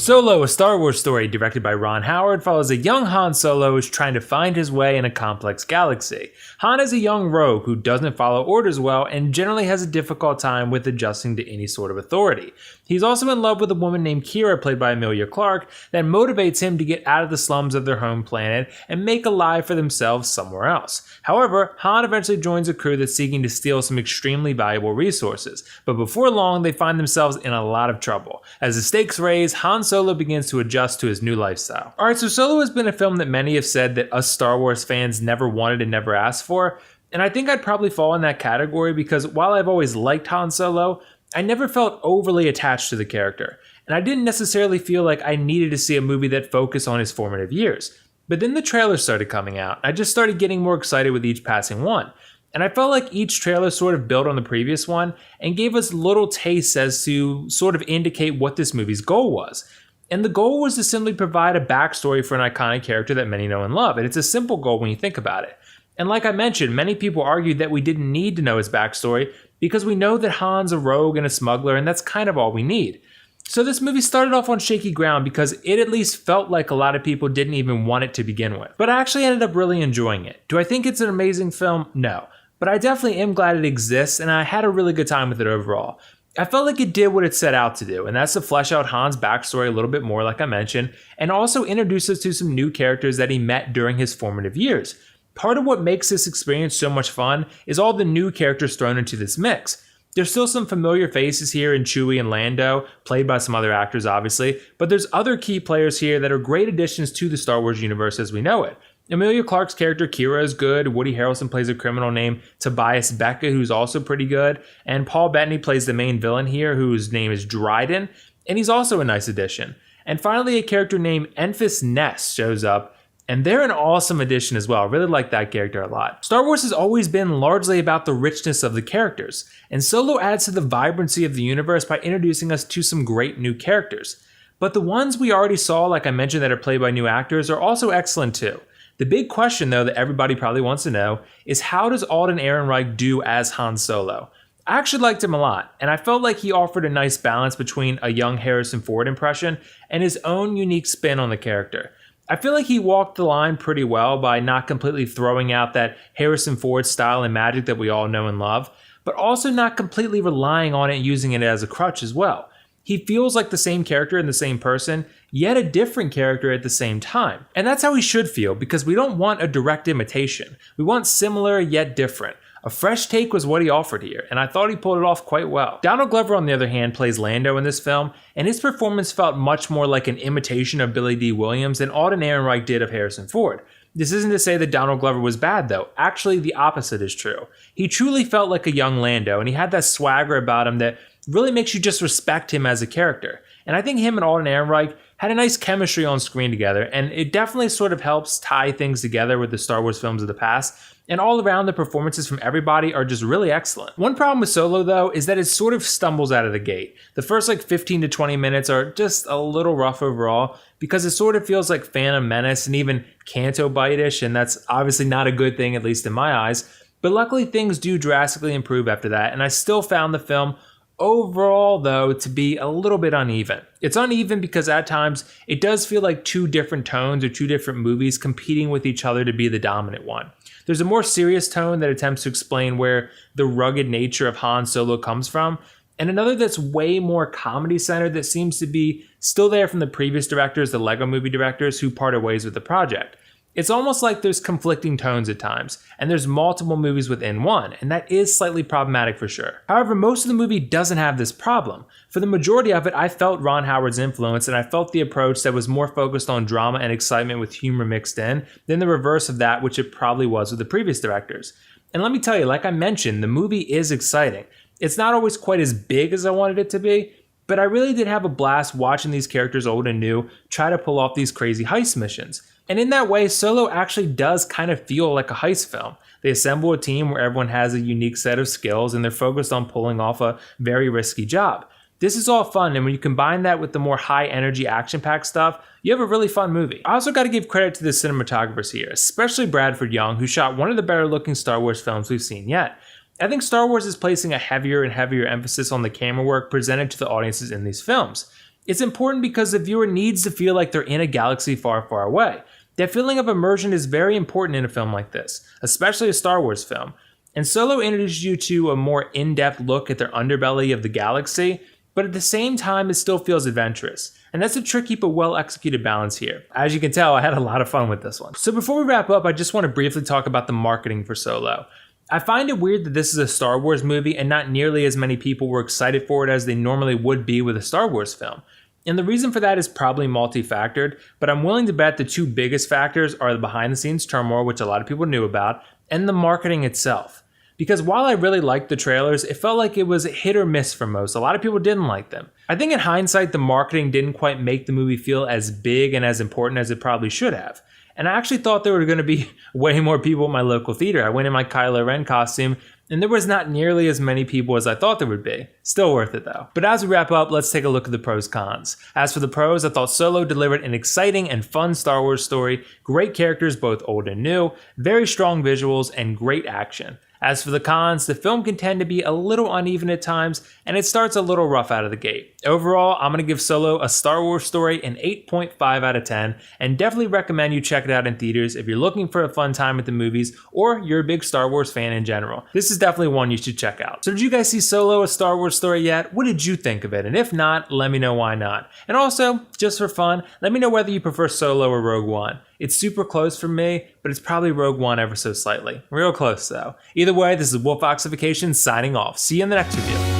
Solo, a Star Wars story directed by Ron Howard, follows a young Han Solo who's trying to find his way in a complex galaxy. Han is a young rogue who doesn't follow orders well and generally has a difficult time with adjusting to any sort of authority. He's also in love with a woman named Kira, played by Emilia Clarke, that motivates him to get out of the slums of their home planet and make a life for themselves somewhere else. However, Han eventually joins a crew that's seeking to steal some extremely valuable resources, but before long they find themselves in a lot of trouble. As the stakes raise, Han Solo begins to adjust to his new lifestyle. Alright, so Solo has been a film that many have said that us Star Wars fans never wanted and never asked for, and I think I'd probably fall in that category because while I've always liked Han Solo, I never felt overly attached to the character, and I didn't necessarily feel like I needed to see a movie that focused on his formative years. But then the trailers started coming out, and I just started getting more excited with each passing one. And I felt like each trailer sort of built on the previous one and gave us little tastes as to sort of indicate what this movie's goal was. And the goal was to simply provide a backstory for an iconic character that many know and love, and it's a simple goal when you think about it. And like I mentioned, many people argued that we didn't need to know his backstory because we know that Han's a rogue and a smuggler, and that's kind of all we need. So this movie started off on shaky ground because it at least felt like a lot of people didn't even want it to begin with. But I actually ended up really enjoying it. Do I think it's an amazing film? No. But I definitely am glad it exists, and I had a really good time with it overall. I felt like it did what it set out to do, and that's to flesh out Han's backstory a little bit more, like I mentioned, and also introduce us to some new characters that he met during his formative years. Part of what makes this experience so much fun is all the new characters thrown into this mix. There's still some familiar faces here in Chewie and Lando, played by some other actors obviously, but there's other key players here that are great additions to the Star Wars universe as we know it. Emilia Clarke's character Kira is good, Woody Harrelson plays a criminal named Tobias Becca who's also pretty good, and Paul Bettany plays the main villain here whose name is Dryden, and he's also a nice addition. And finally a character named Enfys Nest shows up, and they're an awesome addition as well. I really like that character a lot. Star Wars has always been largely about the richness of the characters, and Solo adds to the vibrancy of the universe by introducing us to some great new characters. But the ones we already saw, like I mentioned, that are played by new actors are also excellent too. The big question though that everybody probably wants to know is how does Alden Ehrenreich do as Han Solo? I actually liked him a lot, and I felt like he offered a nice balance between a young Harrison Ford impression and his own unique spin on the character. I feel like he walked the line pretty well by not completely throwing out that Harrison Ford style and magic that we all know and love, but also not completely relying on it and using it as a crutch as well. He feels like the same character and the same person, yet a different character at the same time. And that's how he should feel, because we don't want a direct imitation. We want similar yet different. A fresh take was what he offered here, and I thought he pulled it off quite well. Donald Glover, on the other hand, plays Lando in this film, and his performance felt much more like an imitation of Billy D. Williams than Alden Ehrenreich did of Harrison Ford. This isn't to say that Donald Glover was bad though, actually the opposite is true. He truly felt like a young Lando, and he had that swagger about him that really makes you just respect him as a character. And I think him and Alden Ehrenreich had a nice chemistry on screen together, and it definitely sort of helps tie things together with the Star Wars films of the past. And all around, the performances from everybody are just really excellent. One problem with Solo though is that it sort of stumbles out of the gate. The first 15 to 20 minutes are just a little rough overall because it sort of feels like Phantom Menace and even Canto Bite-ish, and that's obviously not a good thing, at least in my eyes. But luckily things do drastically improve after that, and I still found the film overall, though, to be a little bit uneven. It's uneven because at times it does feel like two different tones or two different movies competing with each other to be the dominant one. There's a more serious tone that attempts to explain where the rugged nature of Han Solo comes from, and another that's way more comedy-centered that seems to be still there from the previous directors, the Lego movie directors, who parted ways with the project. It's almost like there's conflicting tones at times, and there's multiple movies within one, and that is slightly problematic for sure. However, most of the movie doesn't have this problem. For the majority of it, I felt Ron Howard's influence, and I felt the approach that was more focused on drama and excitement with humor mixed in, than the reverse of that, which it probably was with the previous directors. And let me tell you, like I mentioned, the movie is exciting. It's not always quite as big as I wanted it to be, but I really did have a blast watching these characters old and new try to pull off these crazy heist missions. And in that way, Solo actually does kind of feel like a heist film. They assemble a team where everyone has a unique set of skills and they're focused on pulling off a very risky job. This is all fun, and when you combine that with the more high-energy, action-packed stuff, you have a really fun movie. I also got to give credit to the cinematographers here, especially Bradford Young, who shot one of the better-looking Star Wars films we've seen yet. I think Star Wars is placing a heavier and heavier emphasis on the camera work presented to the audiences in these films. It's important because the viewer needs to feel like they're in a galaxy far, far away. That feeling of immersion is very important in a film like this, especially a Star Wars film. And Solo introduces you to a more in-depth look at the underbelly of the galaxy, but at the same time it still feels adventurous. And that's a tricky but well-executed balance here. As you can tell, I had a lot of fun with this one. So before we wrap up, I just want to briefly talk about the marketing for Solo. I find it weird that this is a Star Wars movie and not nearly as many people were excited for it as they normally would be with a Star Wars film. And the reason for that is probably multi-factored, but I'm willing to bet the two biggest factors are the behind-the-scenes turmoil, which a lot of people knew about, and the marketing itself. Because while I really liked the trailers, it felt like it was hit or miss for most. A lot of people didn't like them. I think in hindsight, the marketing didn't quite make the movie feel as big and as important as it probably should have. And I actually thought there were going to be way more people at my local theater. I went in my Kylo Ren costume, and there was not nearly as many people as I thought there would be. Still worth it though. But as we wrap up, let's take a look at the pros cons. As for the pros, I thought Solo delivered an exciting and fun Star Wars story, great characters both old and new, very strong visuals, and great action. As for the cons, the film can tend to be a little uneven at times, and it starts a little rough out of the gate. Overall, I'm going to give Solo a Star Wars story an 8.5 out of 10, and definitely recommend you check it out in theaters if you're looking for a fun time at the movies, or you're a big Star Wars fan in general. This is definitely one you should check out. So did you guys see Solo, a Star Wars story yet? What did you think of it? And if not, let me know why not. And also, just for fun, let me know whether you prefer Solo or Rogue One. It's super close for me, but it's probably Rogue One ever so slightly. Real close though. Either way, this is WillFoxification signing off. See you in the next review.